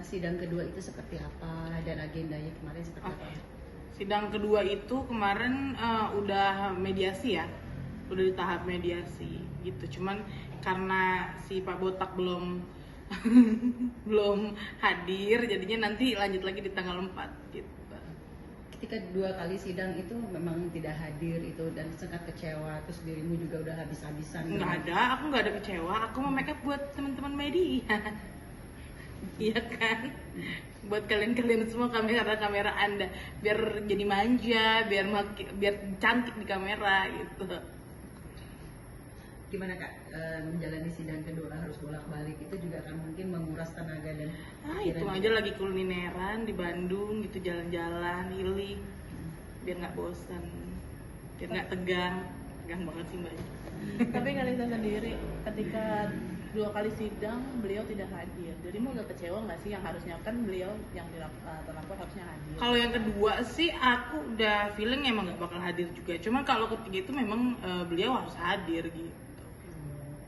sidang kedua itu seperti apa dan agendanya kemarin seperti apa? Sidang kedua itu kemarin udah mediasi ya, udah di tahap mediasi gitu. Cuman karena si Pak Botak belum belum hadir, jadinya nanti lanjut lagi di tanggal 4 gitu. Ketika 2 kali sidang itu memang tidak hadir itu dan sangat kecewa, terus dirimu juga udah habis-habisan. Nggak ada, aku nggak ada kecewa, aku mau make up buat teman-teman media. Iya kan? Buat kalian-kalian semua kamera Anda biar jadi manja, biar cantik di kamera gitu. Gimana Kak, menjalani sidang kedua harus bolak-balik itu juga kan mungkin menguras tenaga dan Itu aja lagi kulineran di Bandung gitu, jalan-jalan, healing biar nggak bosan, biar nggak tegang banget sih Mbak. Tapi Kalista sendiri ketika 2 kali sidang beliau tidak hadir, jadi mau agak kecewa nggak sih? Yang harusnya kan beliau yang terlapor harusnya hadir. Kalau yang kedua sih aku udah feeling emang nggak bakal hadir juga, cuman kalau ketiga itu memang beliau harus hadir gitu.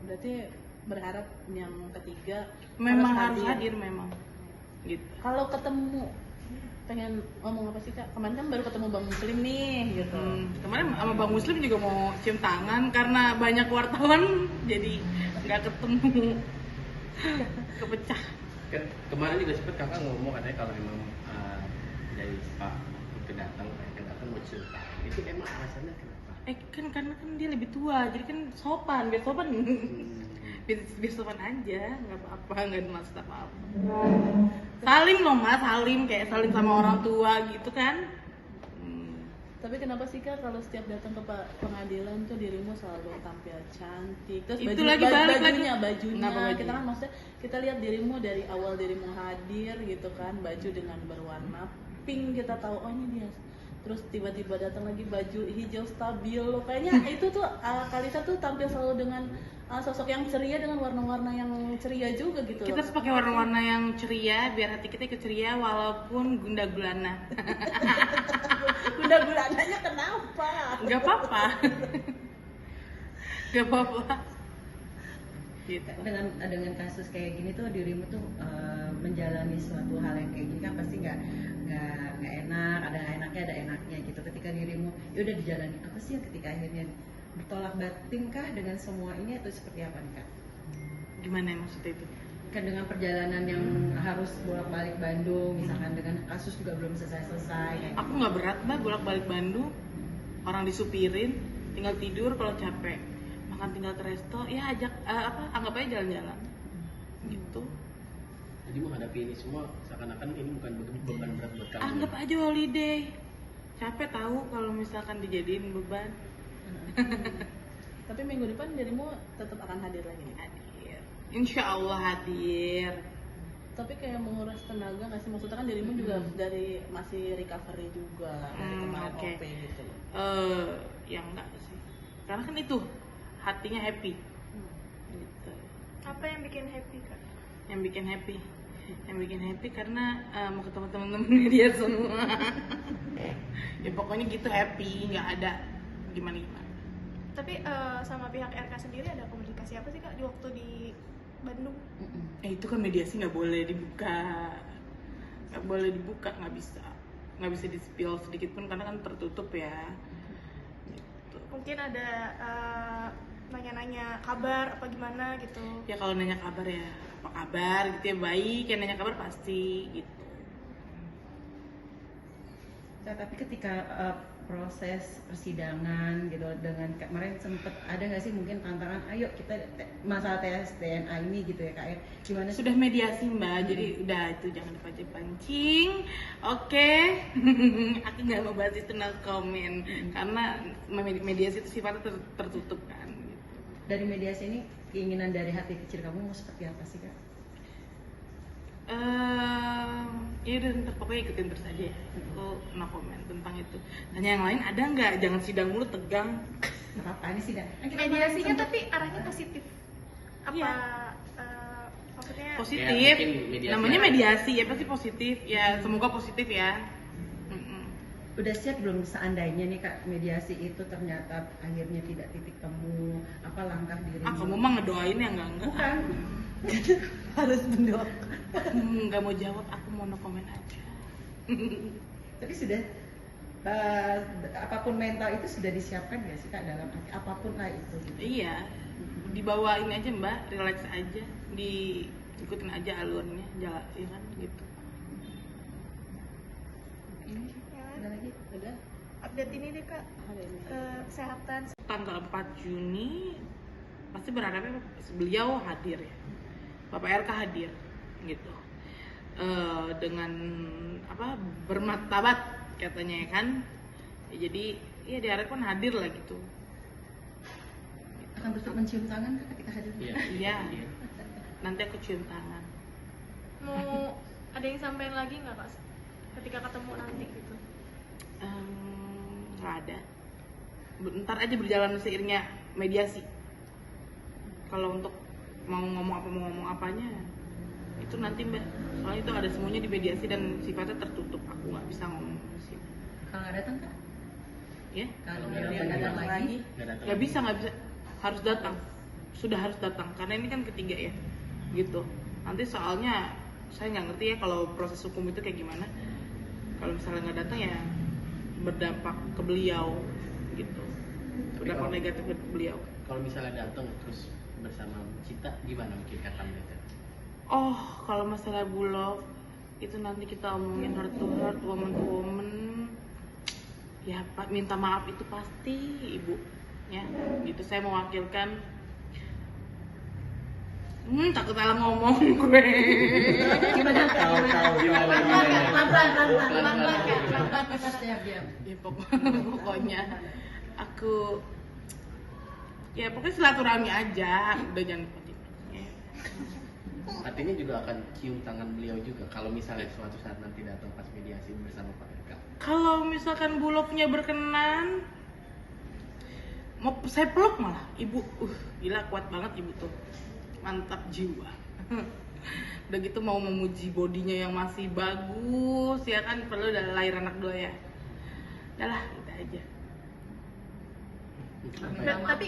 Berarti berharap yang ketiga Memang harus hadir memang gitu. Kalau ketemu pengen ngomong apa sih Kak? Kemarin kan baru ketemu Bang Muslim nih gitu. Kemarin sama Bang Muslim juga mau cium tangan karena banyak wartawan jadi nggak ketemu. Kepecah. Kemarin juga sempet kakak ngomong katanya kalau emang dari Pak kedatang mau cerita, itu emang alasannya kenapa? Kan karena kan dia lebih tua, jadi kan sopan, biar sopan. biar sopan aja, nggak apa-apa, nggak ada maksud apa-apa. Salim loh Mas, salim kayak salim sama orang tua gitu kan. Tapi kenapa sih Kak kalau setiap datang ke pengadilan tuh dirimu selalu tampil cantik? Terus Itu lagi balik bajunya, Kenapa baju? kita kan maksudnya kita lihat dirimu dari awal dirimu hadir gitu kan, baju dengan berwarna pink, kita tahu oh ini dia. Terus tiba-tiba datang lagi baju hijau stabil loh. Kayaknya itu tuh Kalista tuh tampil selalu dengan sosok yang ceria dengan warna-warna yang ceria juga gitu. Kita harus pakai warna-warna yang ceria biar hati kita ikut ceria walaupun gundah gulana. Gundah gulananya kenapa? Gak apa-apa. Gak apa-apa. Gitu. Dengan kasus kayak gini tuh dirimu tuh menjalani suatu hal yang kayak gini kan pasti nggak enak, ada nggak enaknya, ada enaknya gitu. Ketika dirimu ya udah dijalani apa sih yang ketika akhirnya bertolak batin kah dengan semua ini atau seperti apa nih Kak? Gimana maksudnya itu? Kan dengan perjalanan yang harus bolak-balik Bandung, misalkan dengan kasus juga belum selesai. Aku nggak berat Mbak bolak-balik Bandung, orang disupirin, tinggal tidur kalau capek, makan tinggal ke resto, ya ajak anggap aja jalan-jalan, gitu. Jadi menghadapi ini semua seakan-akan ini bukan beban berat buat kamu. Anggap aja holiday, capek tahu kalau misalkan dijadiin beban. Tapi minggu depan dirimu tetap akan hadir lagi nih? Hadir, insya Allah hadir. Tapi kayak menguras tenaga nggak sih? Maksudnya kan dirimu juga dari masih recovery juga dari kemarin Okay. OP gitu. Ya enggak sih, karena kan itu hatinya happy. Gitu. Apa yang bikin happy Kak? Yang bikin happy karena mau ketemu teman-teman media semua. Ya pokoknya gitu happy, nggak ada gimana. Tapi sama pihak RK sendiri ada komunikasi apa sih Kak di waktu di Bandung? Itu kan mediasi nggak boleh dibuka, nggak bisa di spill sedikit pun karena kan tertutup ya. Gitu. Mungkin ada nanya-nanya kabar apa gimana gitu. Ya kalau nanya kabar ya apa kabar gitu ya, baik, yang nanya kabar pasti gitu. Nah, tapi ketika proses persidangan gitu dengan kemarin sempet ada nggak sih mungkin tantangan ayo kita masalah tes DNA ini gitu ya Kak ya, gimana sih? Sudah mediasi Mbak, jadi udah itu jangan dipancing. Oke. Aku nggak mau bahas itu, no comment, karena mediasi itu sifatnya tertutup kan gitu. Dari mediasi ini keinginan dari hati kecil kamu mau seperti apa sih Kak? Ya udah ntar pokoknya ikutin terus aja ya. Aku no comment tentang itu. Tanya yang lain ada nggak? Jangan sidang mulu tegang. Apa ini sih dah? Mediasinya tapi arahnya positif. Apa Iya. maksudnya Positif. Ya, mungkin mediasi Namanya aja. mediasi ya pasti positif. Ya semoga positif ya. Udah siap belum seandainya nih Kak mediasi itu ternyata akhirnya tidak titik temu, apa langkah dirimu? Kamu mah ngedoain ya enggak? Bukan. Harus mendoakan. Nggak mau jawab, aku mau no comment aja. Tapi sudah apapun mental itu sudah disiapkan nggak sih kak dalam hati apapun lah itu gitu. Iya, dibawain aja mbak, relax aja, diikutin aja alurnya, jalan, ya kan gitu. Ini Ya, ada lagi? Udah. update ini deh kak, Hari ini. kesehatan. Tanggal 4 Juni pasti berharapnya beliau hadir ya, Bapak RK hadir gitu. Dengan apa bermartabat katanya ya kan. Ya, jadi ya diharapkan hadir lah gitu. Akan tetap mencium tangan kak ketika hadir? Iya. Iya. Nanti aku cium tangan. Mau ada yang sampein lagi nggak kak ketika ketemu nanti gitu? Nggak ada. Ntar aja berjalan seiringnya mediasi. Kalau untuk mau ngomong apanya itu nanti mbak. Soalnya itu ada semuanya di mediasi dan sifatnya tertutup. Aku nggak bisa ngomong di sini. Kalau nggak datang kak? Ya? Kalau Nggak dia datang lagi? Nggak datang. Nggak bisa. Harus datang. Sudah harus datang. Karena ini kan ketiga ya. Gitu. Nanti soalnya saya nggak ngerti ya kalau proses hukum itu kayak gimana. Kalau misalnya nggak datang ya berdampak ke beliau gitu. Berdampak kalau- negatif ke beliau. Kalau misalnya datang terus bersama Cita, gimana mungkin kata mereka? Oh, kalau masalah bulog itu nanti kita omongin heart to heart, woman to woman. Ya, Pak, minta maaf itu pasti, Ibu. Ya, gitu saya mewakilkan. Takut salah ngomong gue. Tahu gimana? Diam. Ya, pokoknya aku ya pokoknya silaturahmi aja, udah jangan penting. Artinya juga akan cium tangan beliau juga kalau misalnya suatu saat nanti datang pas mediasi bersama Pak RK. Kalau misalkan bulognya berkenan, mau saya peluk malah ibu, gila kuat banget ibu tuh, mantap jiwa. Udah gitu mau memuji bodinya yang masih bagus, ya kan perlu udah lahir anak dua ya. Udahlah, kita aja. Tapi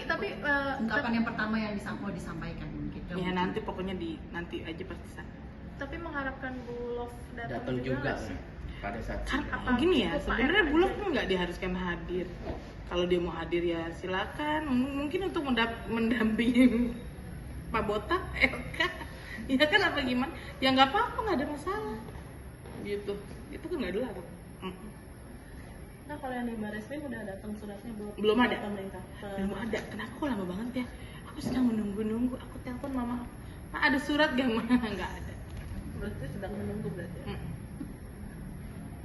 Ungkapan yang pertama yang mau disampaikan mungkin. Ya nanti pokoknya nanti aja pasti sana. tapi mengharapkan Bulog Datang juga nggak sih? pada saat Kan sidang. gini ya, Cukup Pak sebenarnya RK bulog aja. tuh nggak diharuskan hadir. Kalau dia mau hadir ya silakan. Mungkin untuk mendampingi Pak Botak, RK, ya kan apa gimana? Ya nggak apa-apa, nggak ada masalah. Gitu, itu kan nggak dilarang. Nah kalau yang di Barreskrim udah datang suratnya belum? Belum ada. Ke pemerintah. Belum ada. Kenapa kok lama banget ya? Aku sedang menunggu-nunggu. Aku telepon mama. Pak ada surat gak mah? Nggak ada. Berarti sedang menunggu berarti. Ya?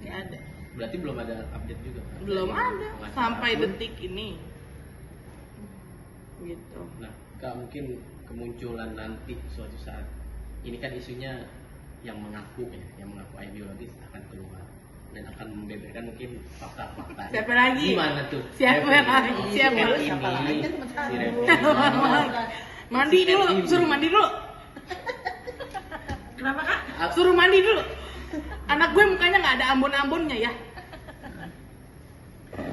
Nggak ada. Berarti belum ada update juga. kan? Belum ada Pengacara sampai pun. detik ini. Gitu. Nah, Kak, mungkin kemunculan nanti suatu saat. Ini kan isunya yang mengaku ayah biologis akan keluar dan akan membeberkan mungkin fakta-fakta. Siapa lagi? Gimana tuh? Siapa lagi? Siapa lagi? Siapa lagi? Kan teman Si sekarang. Revi. Mandi dulu, suruh mandi dulu. Kenapa kak? Suruh mandi dulu. Anak gue mukanya nggak ada ambon-ambonnya ya.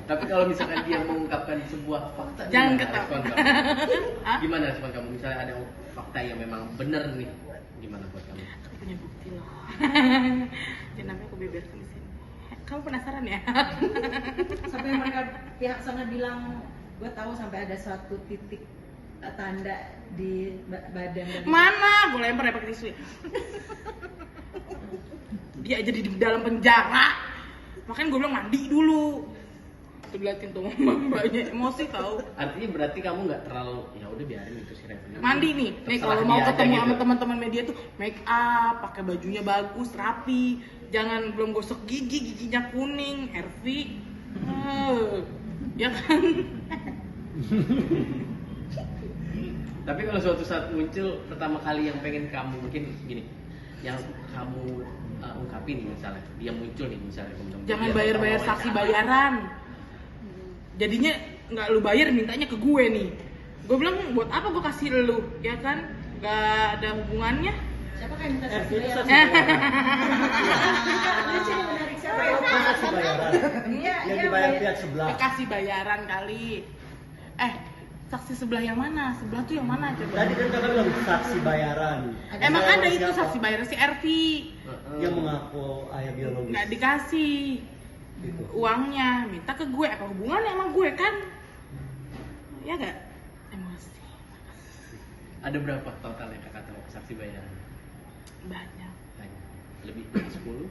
Tapi kalau misalkan dia mengungkapkan sebuah fakta, Jangan gimana ketawa. respon kamu? Hah? Gimana respon kamu? Misalnya ada fakta yang memang benar nih, gimana buat kamu? Aku punya bukti loh. Ya namanya aku beberkan di sini. Kamu penasaran ya? Sampai mereka pihak sana bilang, gue tahu sampai ada suatu titik tanda di badan dan Mana? Gue lempar ya pakai tisu. Ya? Dia aja di dalam penjara. Makanya gue bilang mandi dulu. Tuh liatin tuh mbaknya emosi tau. Artinya berarti kamu nggak terlalu, ya udah biarin itu si Revi. Mandi nih Terserah kalau mau dia aja ketemu gitu. sama teman-teman media tuh make up, pakai bajunya bagus, rapi, jangan belum gosok giginya kuning, Hervi, ya kan? Tapi kalau suatu saat muncul pertama kali yang pengen kamu mungkin gini, yang kamu ungkapin misalnya dia muncul nih misalnya teman-teman. Jangan Dia bayar-bayar wawancara. saksi bayaran. Jadinya nggak lu bayar, mintanya ke gue nih. Gue bilang buat apa gue kasih lu, ya kan? Gak ada hubungannya. siapa kan minta saksi bayar? Lucu nih, menarik. Siapa yang Kasih bayaran Iya, yang iya, dibayar bayar. pihak sebelah. Kasih bayaran kali. saksi sebelah yang mana? Sebelah tuh yang mana coba? Tadi kan kakak bilang saksi bayaran. Emang Saya ada itu siapa? saksi bayar si Ervi. Yang mengaku ayah biologis. Nggak dikasih Gitu. uangnya, minta ke gue. Apa hubungannya sama gue kan? Ya nggak? Emosi. Ada berapa total yang kakak tahu saksi bayaran? Banyak. Banyak. Lebih dari 10?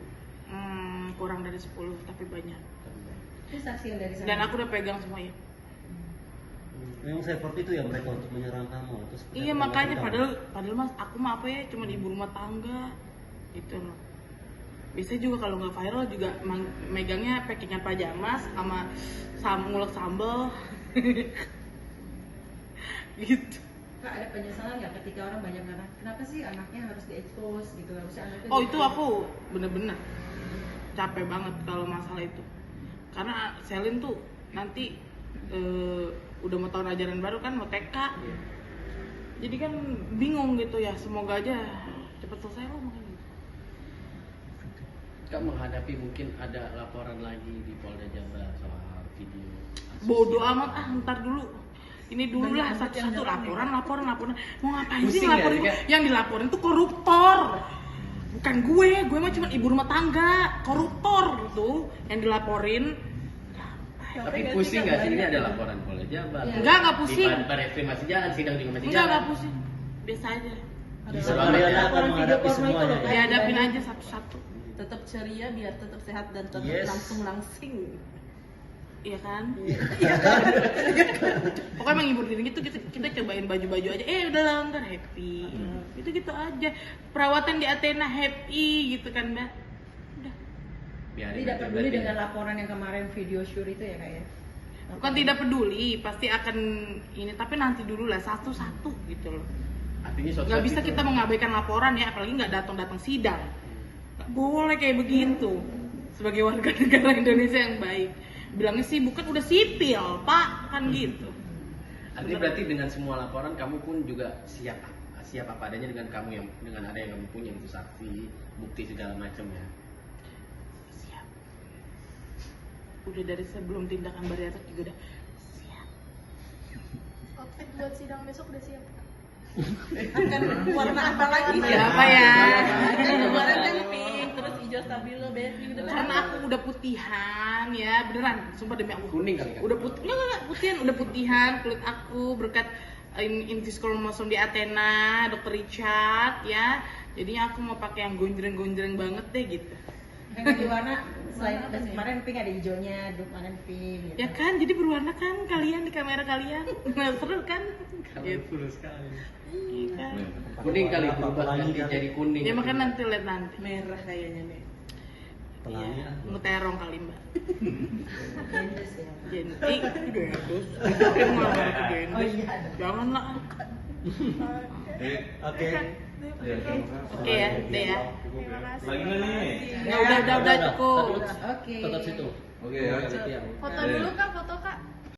Kurang dari 10 tapi banyak. Itu saksi yang dari sana. Dan aku udah pegang semuanya. Memang seperti itu ya mereka untuk menyerang kamu. Terus Iya mereka makanya melakukan. padahal mas aku mah apa ya cuma ibu rumah tangga gitu loh. Biasanya juga kalau nggak viral juga megangnya packingan pajamas sama ngulek sambel gitu. Kak, ada penyesalan nggak ketika orang banyak ngatain kenapa sih anaknya harus diekspos gitu, harusnya anaknya Oh itu aku bener-bener capek banget kalau masalah itu karena Selin tuh nanti udah mau tahun ajaran baru kan mau TK jadi kan bingung gitu ya, semoga aja cepet selesai loh makanya. Kak menghadapi mungkin ada laporan lagi di Polda Jabar soal video Bodoh amat ntar dulu ini dulu lah Banyak banget yang satu-satu nyerang laporan mau ngapain sih Pusing ngelaporin ya, gue? Kak? Yang dilaporin tuh koruptor bukan gue mah cuma ibu rumah tangga koruptor gitu yang dilaporin. Tapi pusing nggak sih ini ada laporan Polda Jabar? Enggak pusing. Di Barreskrim masih jalan, sidang juga masih Enggak jalan. pusing biasa aja Bisa Mariana akan menghadapi semuanya. ya. dihadapin aja satu-satu. Tetap ceria biar tetap sehat dan tetap Yes. langsing. Iya kan? Pokoknya menghibur diri gitu kita cobain baju-baju aja. Udah langgar happy. Gitu aja. Perawatan di Athena happy gitu kan, Mbak. Udah. Biarin tidak aja peduli berarti. dengan laporan yang kemarin video shoot itu ya kak ya. Bukan tidak peduli, pasti akan ini tapi nanti dulu lah satu-satu gitu loh. Artinya suatu Nggak saat bisa itu- kita mengabaikan laporan ya, apalagi nggak datang sidang. Nggak boleh kayak begitu. Sebagai warga negara Indonesia yang baik, bilangnya sih bukan udah sipil, Pak, kan gitu. Artinya berarti dengan semua laporan kamu pun juga siap apa adanya dengan kamu yang dengan ada yang kamu punya itu saksi, bukti segala macam ya. Siap. Udah dari sebelum tindakan bariatric juga udah siap. Outfit buat sidang besok udah siap. Akan warna apa lagi? Siapa ya? Kemarin kan pink, terus hijau stabilo, baby gitu kan. Karena aku udah putihan ya, beneran, sumpah demi Allah. Kuning kali kan? Udah putih, enggak, putihan, udah putihan kulit aku berkat intis kromosom di Athena, Dr. Richard ya. Jadinya aku mau pakai yang gonjreng-gonjreng banget deh gitu. Kan ganti warna selain kemarin pink ada hijaunya, kemarin pink gitu. Ya kan, jadi berwarna kan kalian di kamera kalian. Nah, seru kan? Gitu. Full sekali. Iya kan? Kuning kali Apa berubah lagi nanti kan? jadi kuning. Ya makanya nanti lihat nanti. Merah kayaknya nih. Pelangi Iya, ah. ngeterong kali Mbak. Gendus ya. Jentik, gendus. Mungkin malah baru ke gendus. Oh iya. Janganlah. Oke. Oke ya, udah ya. Terima kasih. Lagi nggak nih? Ya udah cukup. Oke. Tetap situ. Oke ya. Foto dulu kak, foto kak.